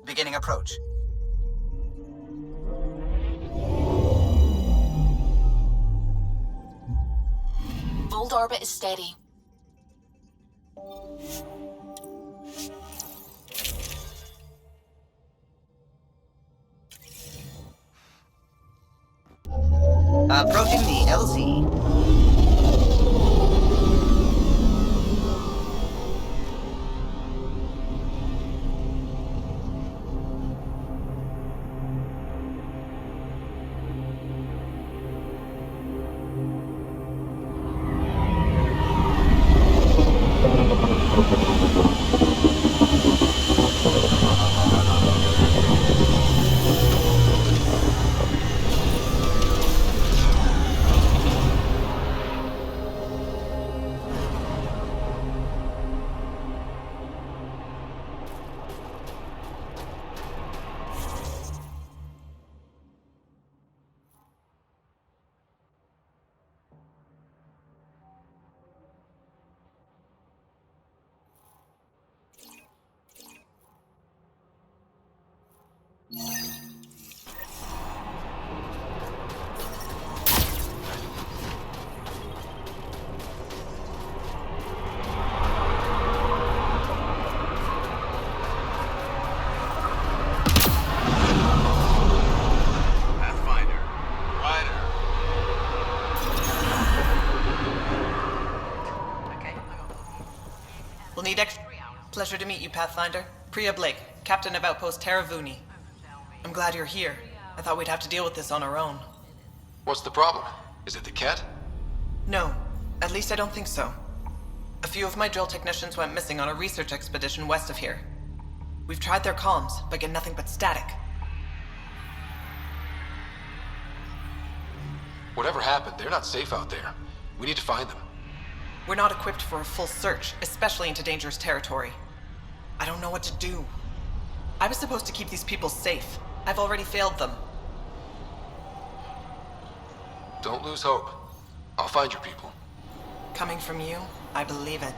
Beginning approach. Bold orbit is steady. Approaching the LZ. We'll need extra... Pleasure to meet you, Pathfinder. Priya Blake, Captain of Outpost Taravuni. I'm glad you're here. I thought we'd have to deal with this on our own. What's the problem? Is it the cat? No, at least I don't think so. A few of my drill technicians went missing on a research expedition west of here. We've tried their comms, but get nothing but static. Whatever happened, they're not safe out there. We need to find them. We're not equipped for a full search, especially into dangerous territory. I don't know what to do. I was supposed to keep these people safe. I've already failed them. Don't lose hope. I'll find your people. Coming from you, I believe it.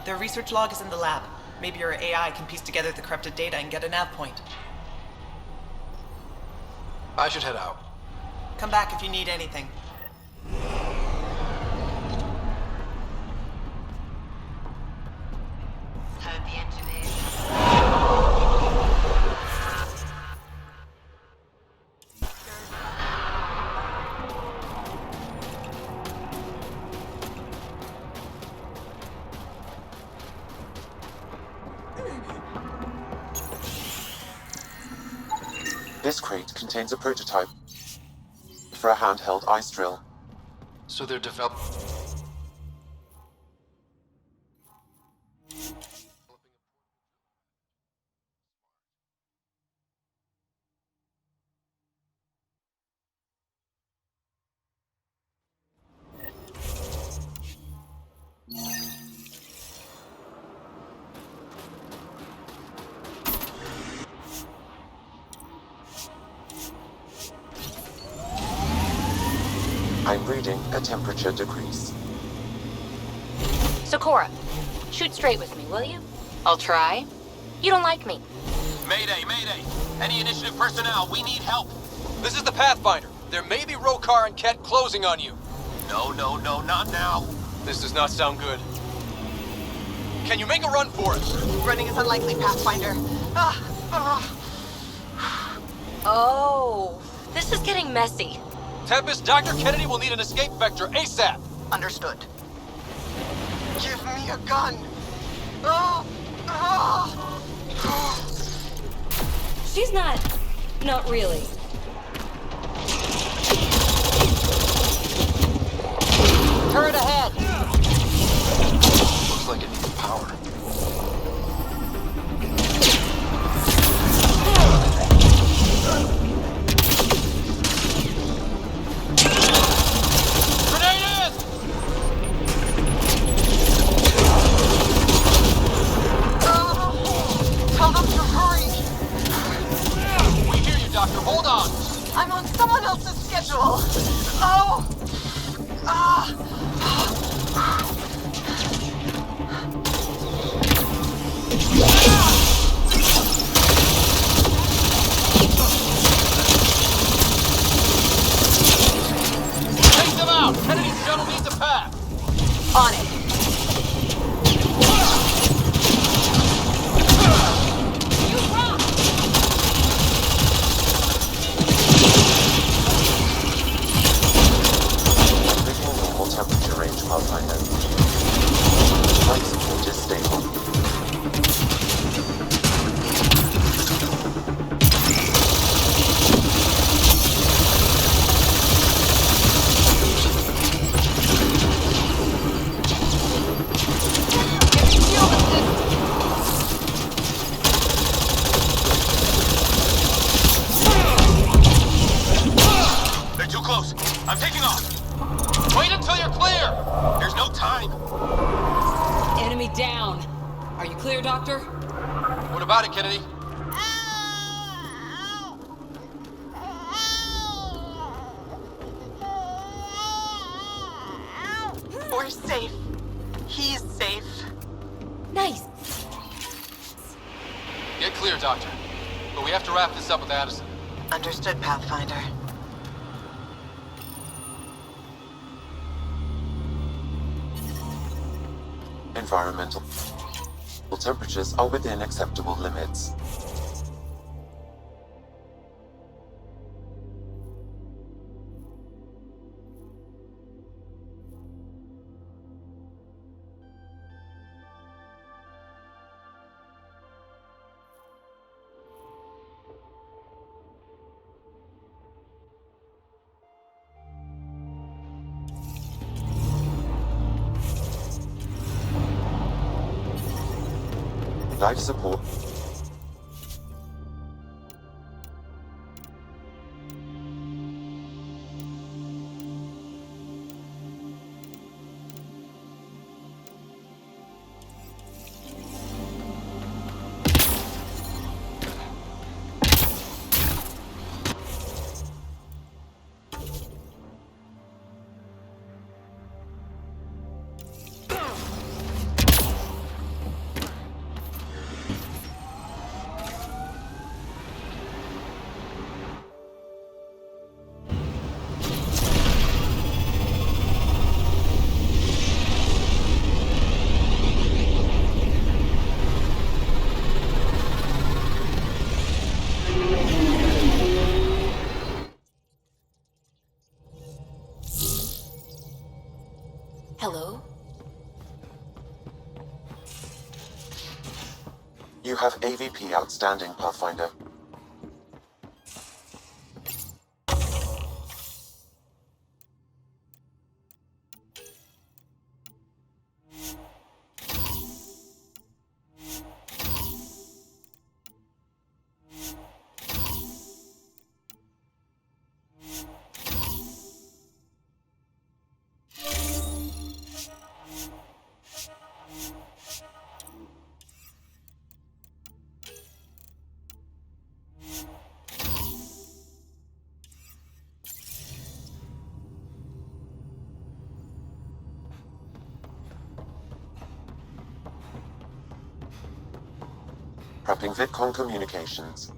Their research log is in the lab. Maybe your AI can piece together the corrupted data and get a nav point. I should head out. Come back if you need anything. Heard the engineers. This crate contains a prototype for a handheld ice drill. So they're developing... I'm reading a temperature decrease. Socorro, shoot straight with me, will you? I'll try. You don't like me. Mayday, mayday! Any initiative personnel, we need help! This is the Pathfinder. There may be Rokar and Ket closing on you. No, not now! This does not sound good. Can you make a run for it? Running is unlikely, Pathfinder. Oh, this is getting messy. Tempest, Dr. Kennedy will need an escape vector ASAP. Understood. Give me a gun. She's not really. Turret ahead. Looks like it needs power. Tell them to hurry. We hear you, Doctor. Hold on. I'm on someone else's schedule. Doctor? What about it, Kennedy? We're safe. He's safe. Nice. Get clear, Doctor. But we have to wrap this up with Addison. Understood, Pathfinder. Environmental temperatures are within acceptable limits. Life support. Hello? You have AVP outstanding, Pathfinder. Prepping VidCon communications.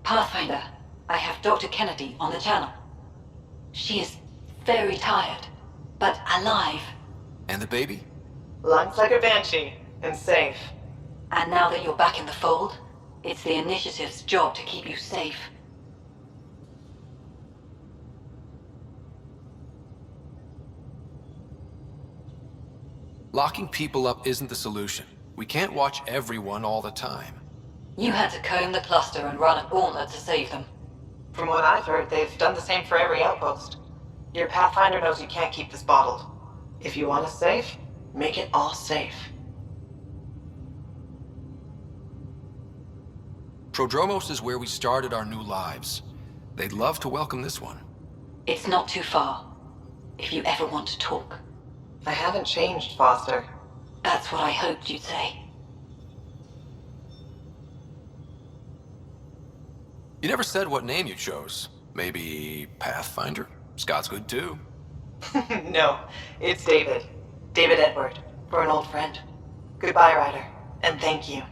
Pathfinder, I have Dr. Kennedy on the channel. She is very tired, but alive. And the baby? Lungs like a banshee, and safe. And now that you're back in the fold, it's the Initiative's job to keep you safe. Locking people up isn't the solution. We can't watch everyone all the time. You had to comb the cluster and run a gauntlet to save them. From what I've heard, they've done the same for every outpost. Your Pathfinder knows you can't keep this bottled. If you want us safe, make it all safe. Prodromos is where we started our new lives. They'd love to welcome this one. It's not too far, if you ever want to talk. I haven't changed, Foster. That's what I hoped you'd say. You never said what name you chose. Maybe Pathfinder? Scott's good too. No, it's David. David Edward, for an old friend. Goodbye, Ryder, and thank you.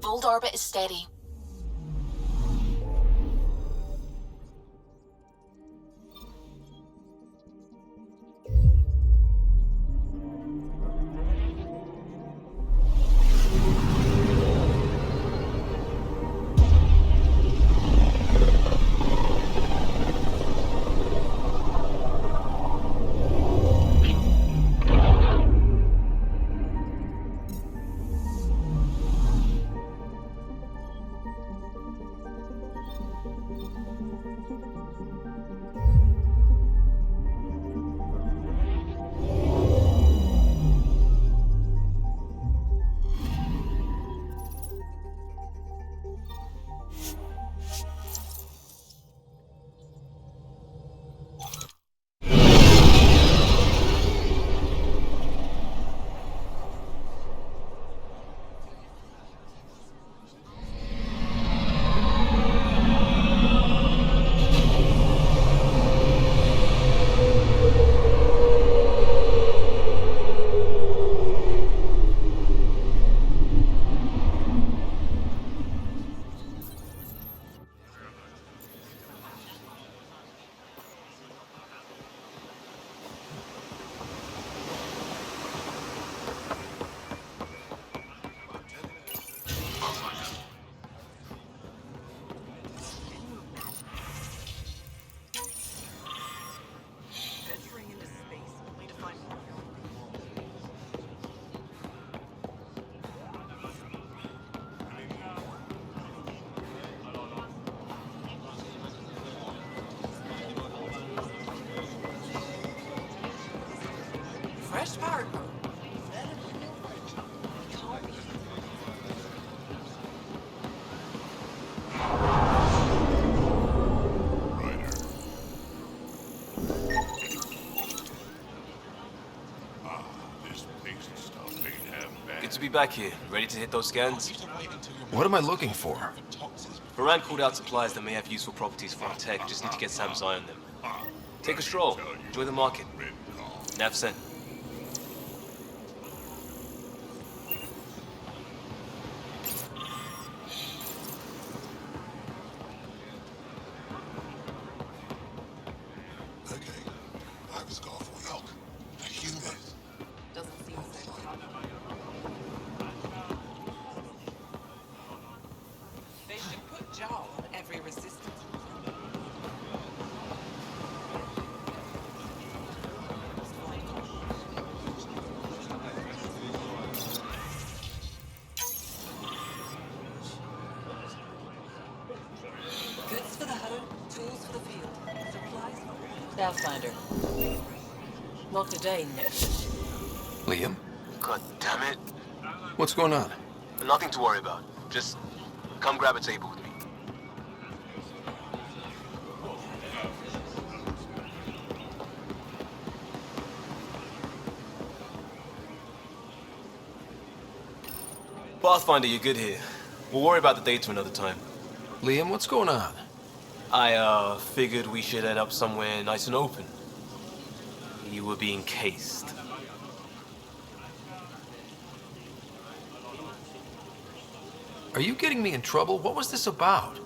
Old orbit is steady. Fresh power. Good to be back here. Ready to hit those scans? What am I looking for? Varane called out supplies that may have useful properties for our tech. Just need to get Sam's eye on them. Take a stroll. Enjoy the market. Nav sent. They should put jaw on every resistance. Goods for the home, tools for the field, supplies for... Pathfinder. Not today, Nexus. Liam? God damn it. What's going on? Nothing to worry about. Just come grab a table with me. Pathfinder, you're good here. We'll worry about the data another time. Liam, what's going on? I, figured we should head up somewhere nice and open. You were being cased. Are you getting me in trouble? What was this about?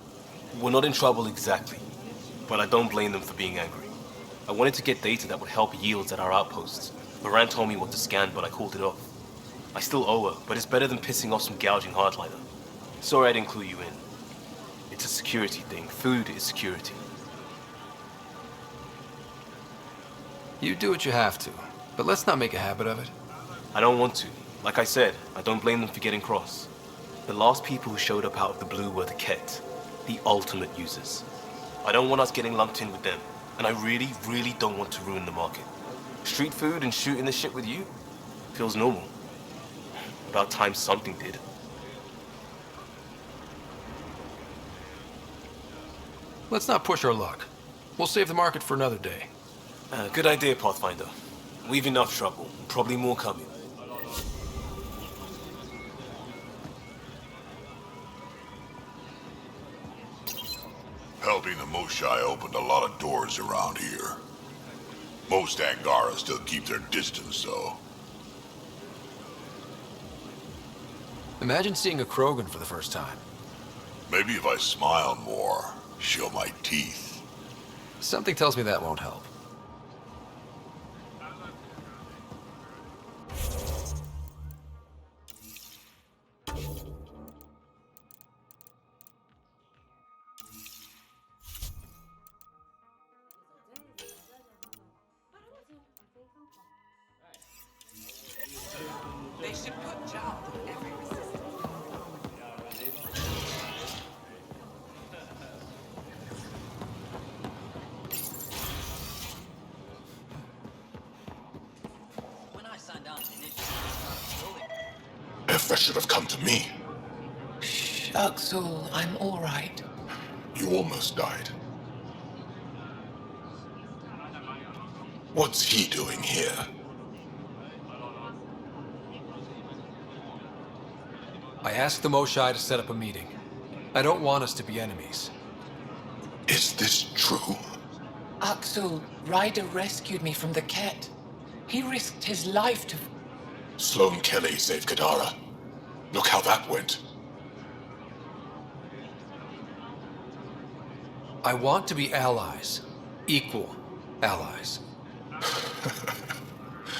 We're not in trouble exactly, but I don't blame them for being angry. I wanted to get data that would help yields at our outposts. Moran told me what to scan, but I called it off. I still owe her, but it's better than pissing off some gouging hardliner. Sorry I didn't clue you in. It's a security thing. Food is security. You do what you have to, but let's not make a habit of it. I don't want to. Like I said, I don't blame them for getting cross. The last people who showed up out of the blue were the Ket, the ultimate users. I don't want us getting lumped in with them, and I really, really don't want to ruin the market. Street food and shooting the shit with you feels normal. About time something did. Let's not push our luck. We'll save the market for another day. Good idea, Pathfinder. We've enough trouble. Probably more coming. Helping the Moshai opened a lot of doors around here. Most Angara still keep their distance, though. Imagine seeing a Krogan for the first time. Maybe if I smile more, show my teeth. Something tells me that won't help. They should put jaw on every resistance. Manifest should have come to me. Shh, Axel, I'm alright. You almost died. What's he doing here? I asked the Moshai to set up a meeting. I don't want us to be enemies. Is this true? Axel, Ryder rescued me from the Ket. He risked his life to... Sloane Kelly saved Kadara. Look how that went. I want to be allies. Equal allies.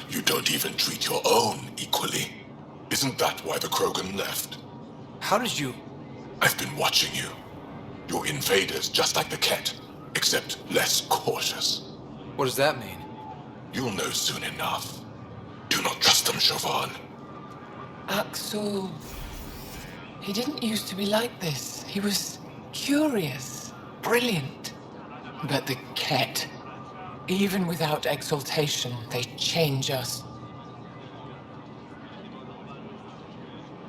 You don't even treat your own equally. Isn't that why the Krogan left? How did you... I've been watching you. You're invaders just like the Ket, except less cautious. What does that mean? You'll know soon enough. Do not trust them, Chauvin. Axel... He didn't used to be like this. He was curious, brilliant. But the Ket, even without exaltation, they change us.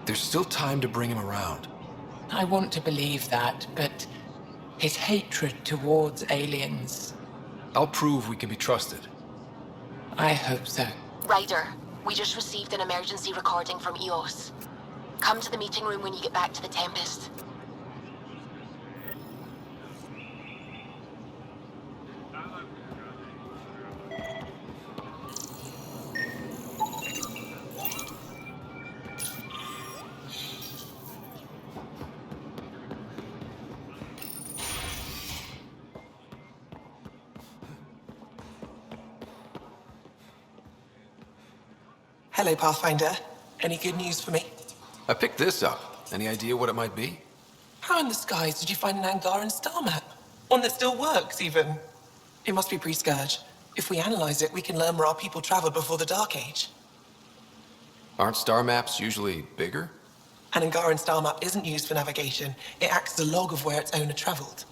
There's still time to bring him around. I want to believe that, but his hatred towards aliens... I'll prove we can be trusted. I hope so. Ryder, we just received an emergency recording from EOS. Come to the meeting room when you get back to the Tempest. Hello, Pathfinder. Any good news for me? I picked this up. Any idea what it might be? How in the skies did you find an Angaran star map? One that still works, even. It must be pre-Scourge. If we analyze it, we can learn where our people traveled before the Dark Age. Aren't star maps usually bigger? An Angaran star map isn't used for navigation. It acts as a log of where its owner traveled.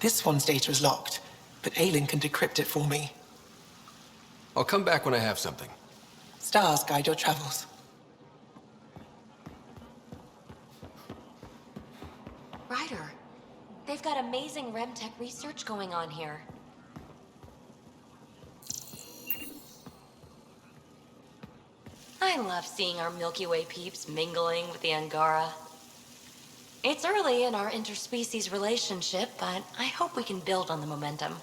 This one's data is locked, but Aelin can decrypt it for me. I'll come back when I have something. Stars guide your travels. Ryder, they've got amazing Remtech research going on here. I love seeing our Milky Way peeps mingling with the Angara. It's early in our interspecies relationship, but I hope we can build on the momentum.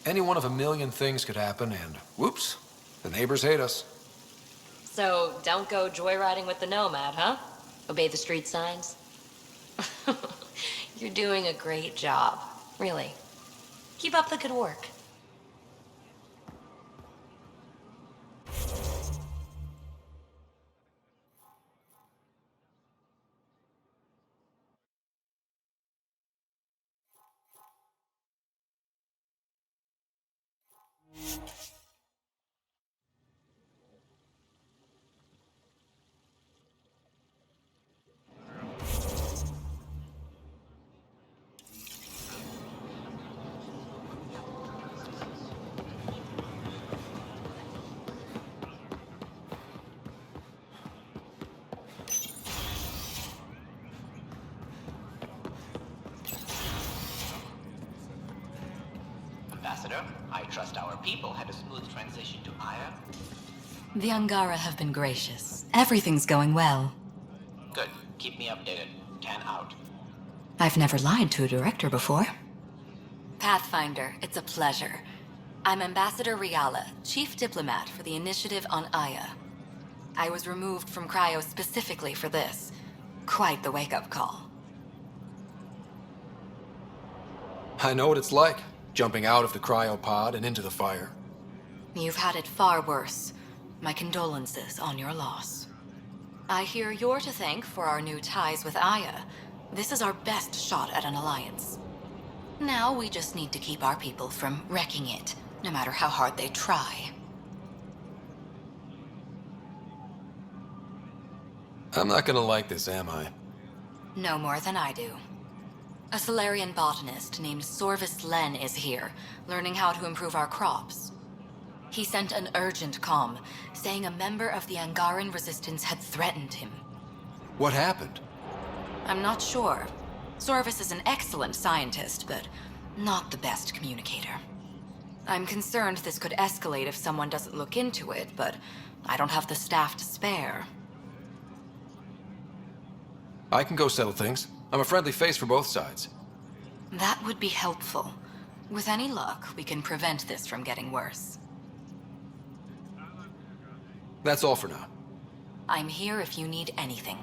Any one of a million things could happen, and whoops, the neighbors hate us. So, don't go joyriding with the Nomad, huh? Obey the street signs? You're doing a great job. Really. Keep up the good work. Ambassador, I trust our people had a smooth transition to Aya. The Angara have been gracious. Everything's going well. Good. Keep me updated. 10 out. I've never lied to a director before. Pathfinder, it's a pleasure. I'm Ambassador Riala, Chief Diplomat for the Initiative on Aya. I was removed from Cryo specifically for this. Quite the wake-up call. I know what it's like, jumping out of the cryopod and into the fire. You've had it far worse. My condolences on your loss. I hear you're to thank for our new ties with Aya. This is our best shot at an alliance. Now we just need to keep our people from wrecking it, no matter how hard they try. I'm not gonna like this, am I? No more than I do. A Solarian botanist named Sorvis Len is here, learning how to improve our crops. He sent an urgent comm, saying a member of the Angaran resistance had threatened him. What happened? I'm not sure. Sorvis is an excellent scientist, but not the best communicator. I'm concerned this could escalate if someone doesn't look into it, but I don't have the staff to spare. I can go settle things. I'm a friendly face for both sides. That would be helpful. With any luck, we can prevent this from getting worse. That's all for now. I'm here if you need anything.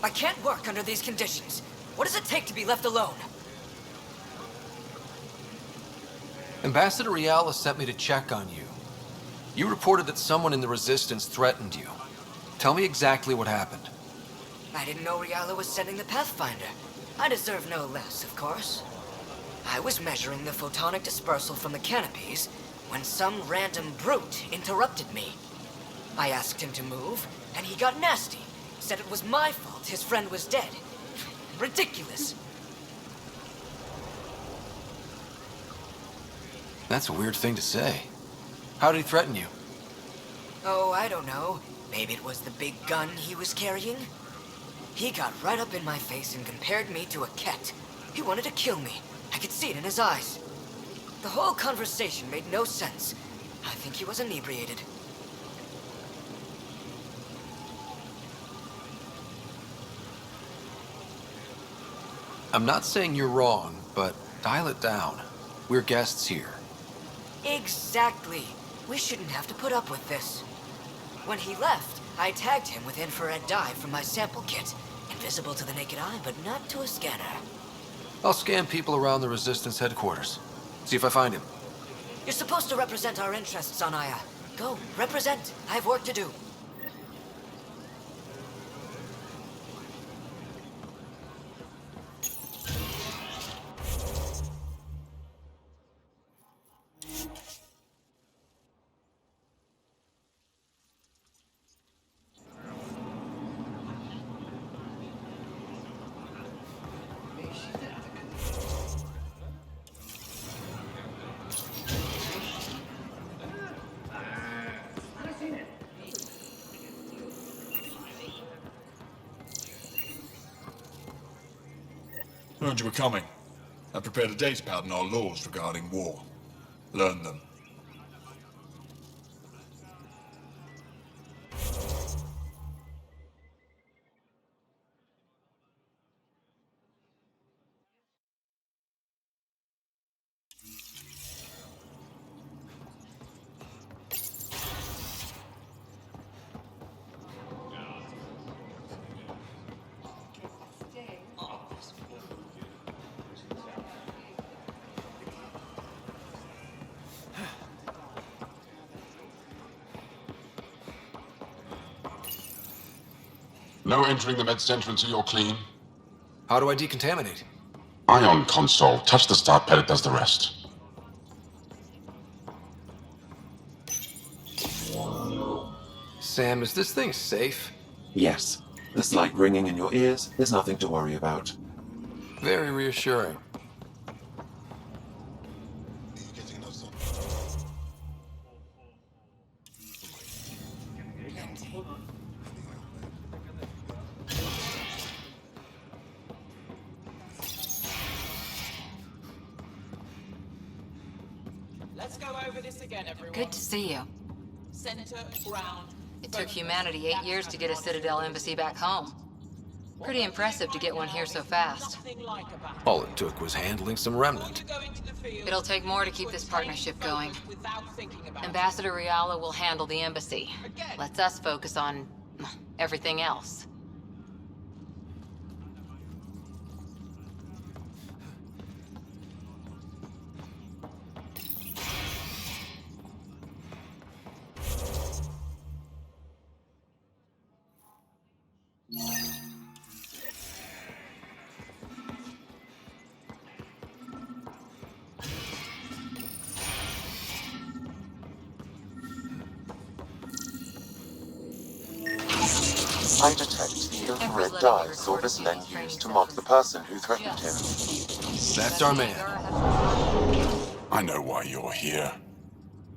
I can't work under these conditions. What does it take to be left alone? Ambassador Riala sent me to check on you. You reported that someone in the Resistance threatened you. Tell me exactly what happened. I didn't know Riala was sending the Pathfinder. I deserve no less, of course. I was measuring the photonic dispersal from the canopies when some random brute interrupted me. I asked him to move, and he got nasty. Said it was my fault his friend was dead. Ridiculous. That's a weird thing to say. How did he threaten you? Oh, I don't know. Maybe it was the big gun he was carrying? He got right up in my face and compared me to a cat. He wanted to kill me. I could see it in his eyes. The whole conversation made no sense. I think he was inebriated. I'm not saying you're wrong, but dial it down. We're guests here. Exactly. We shouldn't have to put up with this. When he left, I tagged him with infrared dye from my sample kit. Invisible to the naked eye, but not to a scanner. I'll scan people around the Resistance headquarters. See if I find him. You're supposed to represent our interests on Aya. Go, represent. I have work to do. Heard you were coming. I prepared a datapad on our laws regarding war. Learn them. No entering the med center until you're clean. How do I decontaminate? Ion console. Touch the start pad, it does the rest. Sam, is this thing safe? Yes. The slight ringing in your ears is nothing to worry about. Very reassuring. Let's go over this again, everyone. Good to see you. Center, ground. It took humanity 8 years to get a Citadel embassy back home. Pretty impressive to get one here so fast. All it took was handling some remnant. It'll take more to keep this partnership going. Ambassador Riala will handle the embassy. Lets us focus on everything else. I detect the infrared dye Sorvis Len used to mark the person who threatened him. That's our man. I know why you're here.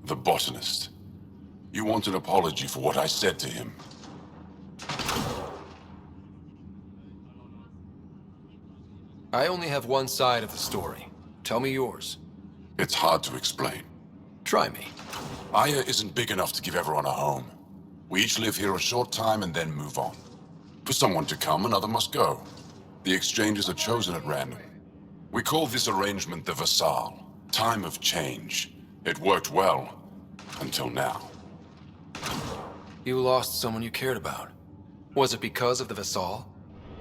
The botanist. You want an apology for what I said to him. I only have one side of the story. Tell me yours. It's hard to explain. Try me. Aya isn't big enough to give everyone a home. We each live here a short time and then move on. For someone to come, another must go. The exchanges are chosen at random. We call this arrangement the Vassal. Time of change. It worked well. Until now. You lost someone you cared about. Was it because of the Vassal?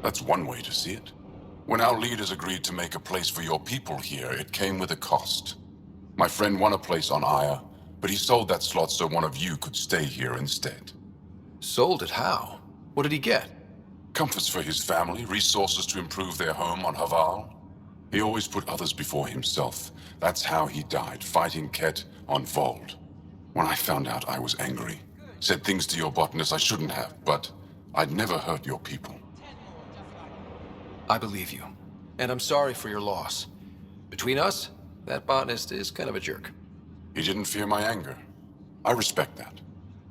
That's one way to see it. When our leaders agreed to make a place for your people here, it came with a cost. My friend won a place on Aya, but he sold that slot so one of you could stay here instead. Sold it how? What did he get? Comforts for his family, resources to improve their home on Haval. He always put others before himself. That's how he died, fighting Ket on Vold. When I found out, I was angry. Said things to your botanist I shouldn't have, but I'd never hurt your people. I believe you. And I'm sorry for your loss. Between us, that botanist is kind of a jerk. He didn't fear my anger. I respect that.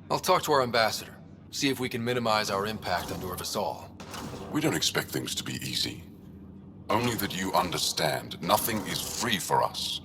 I'll talk to our ambassador. See if we can minimize our impact on our Vassal. We don't expect things to be easy. Only that you understand, nothing is free for us.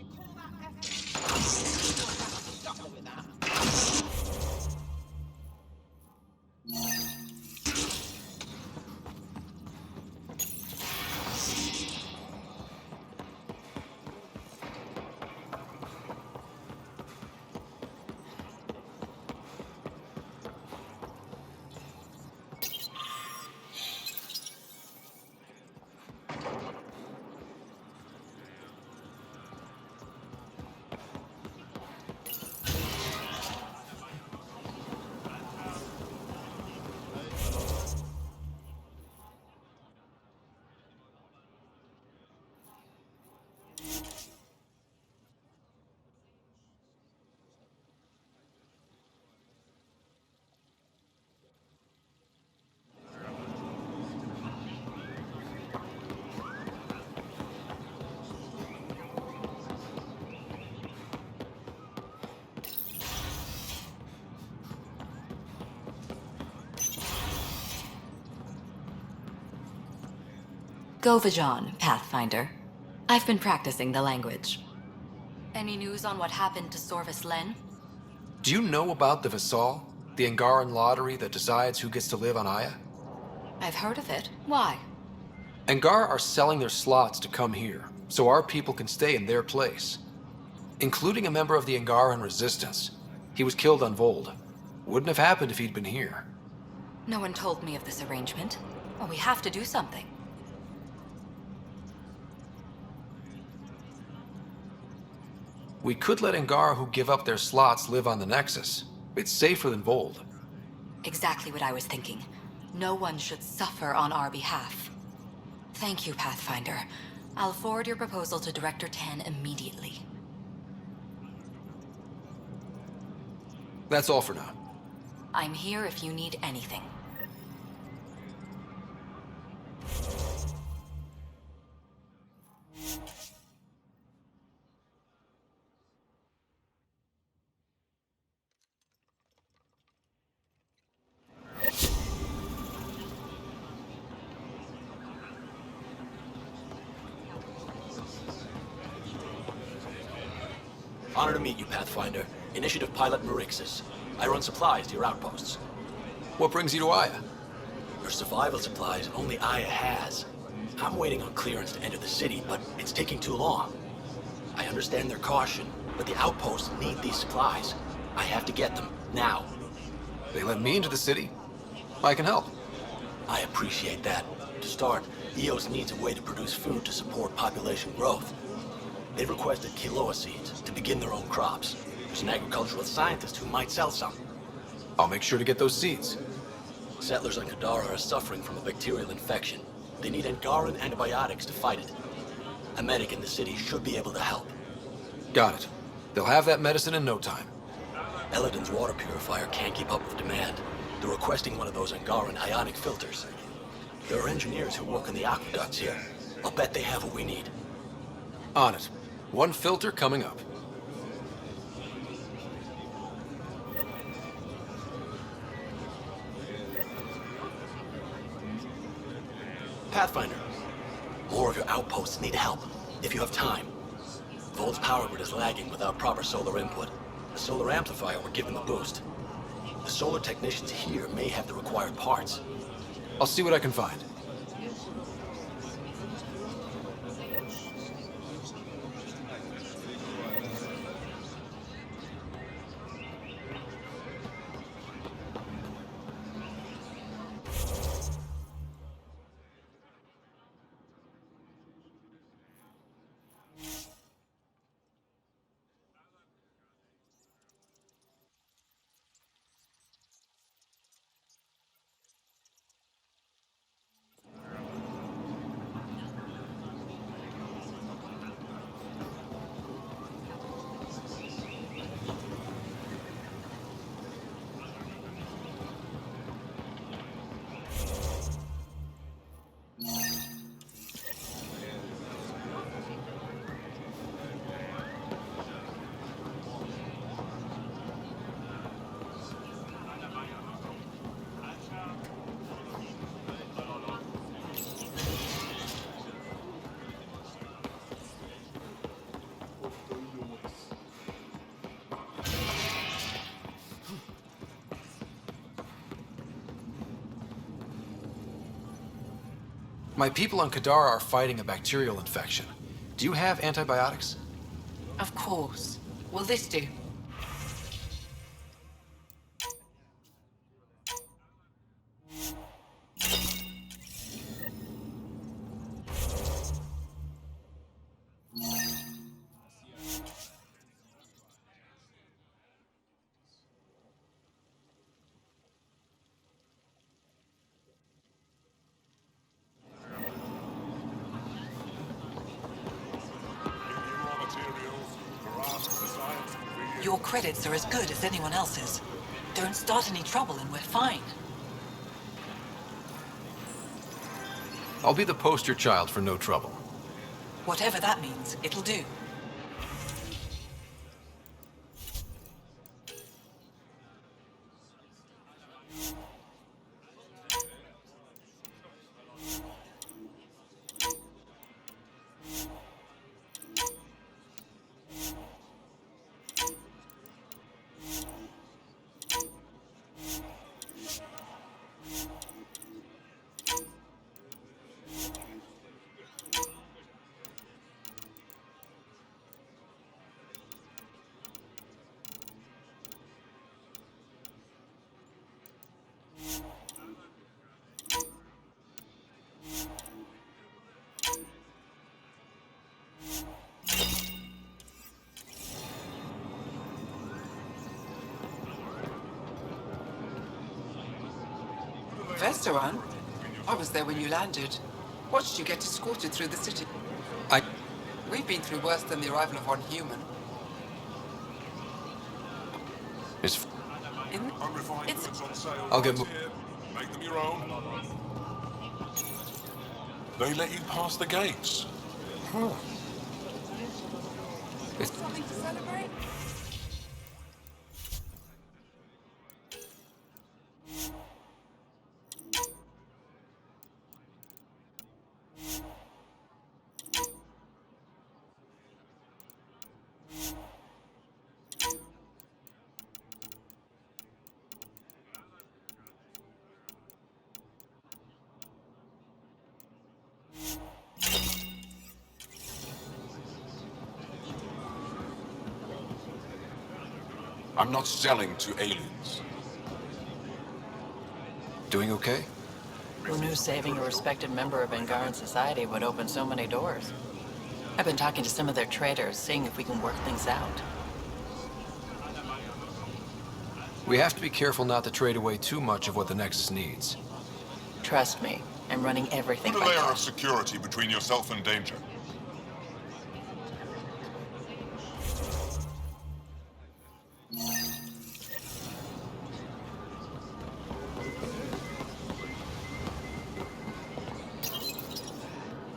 Govajon, Pathfinder. I've been practicing the language. Any news on what happened to Sorvis Len? Do you know about the Vassal? The Angaran lottery that decides who gets to live on Aya? I've heard of it. Why? Angar are selling their slots to come here, so our people can stay in their place. Including a member of the Angaran resistance. He was killed on Vold. Wouldn't have happened if he'd been here. No one told me of this arrangement. Well, we have to do something. We could let Angar who give up their slots live on the Nexus. It's safer than Vold. Exactly what I was thinking. No one should suffer on our behalf. Thank you, Pathfinder. I'll forward your proposal to Director 10 immediately. That's all for now. I'm here if you need anything. Honor to meet you, Pathfinder. Initiative Pilot Marixus. I run supplies to your outposts. What brings you to Aya? Your survival supplies only Aya has. I'm waiting on clearance to enter the city, but it's taking too long. I understand their caution, but the outposts need these supplies. I have to get them, now. They let me into the city. I can help. I appreciate that. To start, EOS needs a way to produce food to support population growth. They've requested quinoa seeds to begin their own crops. There's an agricultural scientist who might sell some. I'll make sure to get those seeds. Settlers on Kadara are suffering from a bacterial infection. They need Angaran antibiotics to fight it. A medic in the city should be able to help. Got it. They'll have that medicine in no time. Eladin's water purifier can't keep up with demand. They're requesting one of those Angaran ionic filters. There are engineers who work on the aqueducts here. I'll bet they have what we need. On it. One filter coming up. Pathfinder, more of your outposts need help, if you have time. Vold's power grid is lagging without proper solar input. The solar amplifier would give them a boost. The solar technicians here may have the required parts. I'll see what I can find. My people on Kadara are fighting a bacterial infection. Do you have antibiotics? Of course. Will this do? Your credits are as good as anyone else's. Don't start any trouble and we're fine. I'll be the poster child for no trouble. Whatever that means, it'll do. Vestaran? I was there when you landed. Watched you get escorted through the city. We've been through worse than the arrival of one human. It's on sale. I'll get Make them your own. They let you pass the gates. Huh. Something to celebrate? I'm not selling to aliens. Doing okay? Who knew saving a respected member of Angaran society would open so many doors? I've been talking to some of their traders, seeing if we can work things out. We have to be careful not to trade away too much of what the Nexus needs. Trust me, I'm running everything Put a by layer of cash. security between yourself and danger.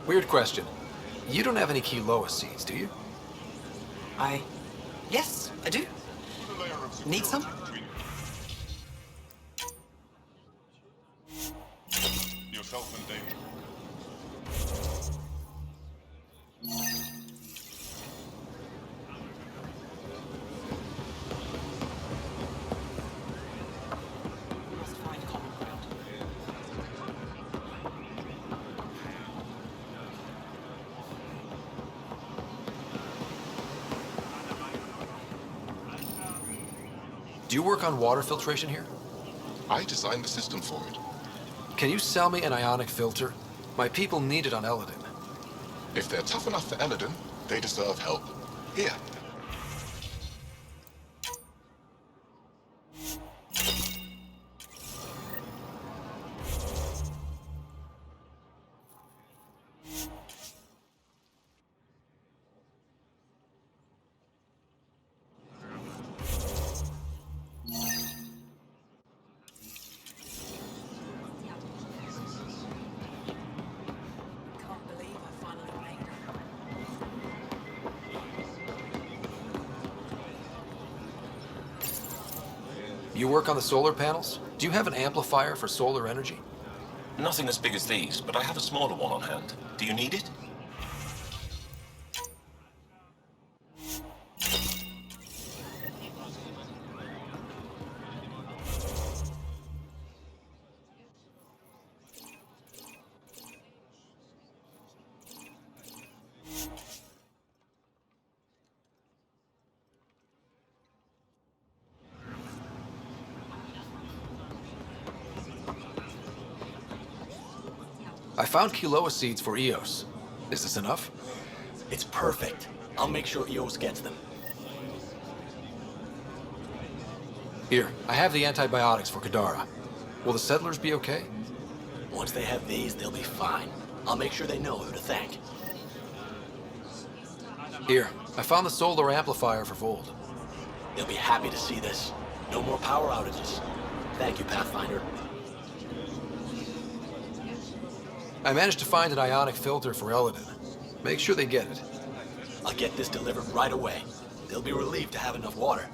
Weird question. You don't have any Kiloa seeds, do you? Yes, I do. Need some? Yourself in danger. Do you work on water filtration here? I designed the system for it. Can you sell me an ionic filter? My people need it on Eladin. If they're tough enough for Eladin, they deserve help. Here. You work on the solar panels? Do you have an amplifier for solar energy? Nothing as big as these, but I have a smaller one on hand. Do you need it? I found Kiloa seeds for Eos. Is this enough? It's perfect. I'll make sure Eos gets them. Here, I have the antibiotics for Kadara. Will the settlers be okay? Once they have these, they'll be fine. I'll make sure they know who to thank. Here, I found the solar amplifier for Vold. They'll be happy to see this. No more power outages. Thank you, Pathfinder. I managed to find an ionic filter for Eladin. Make sure they get it. I'll get this delivered right away. They'll be relieved to have enough water.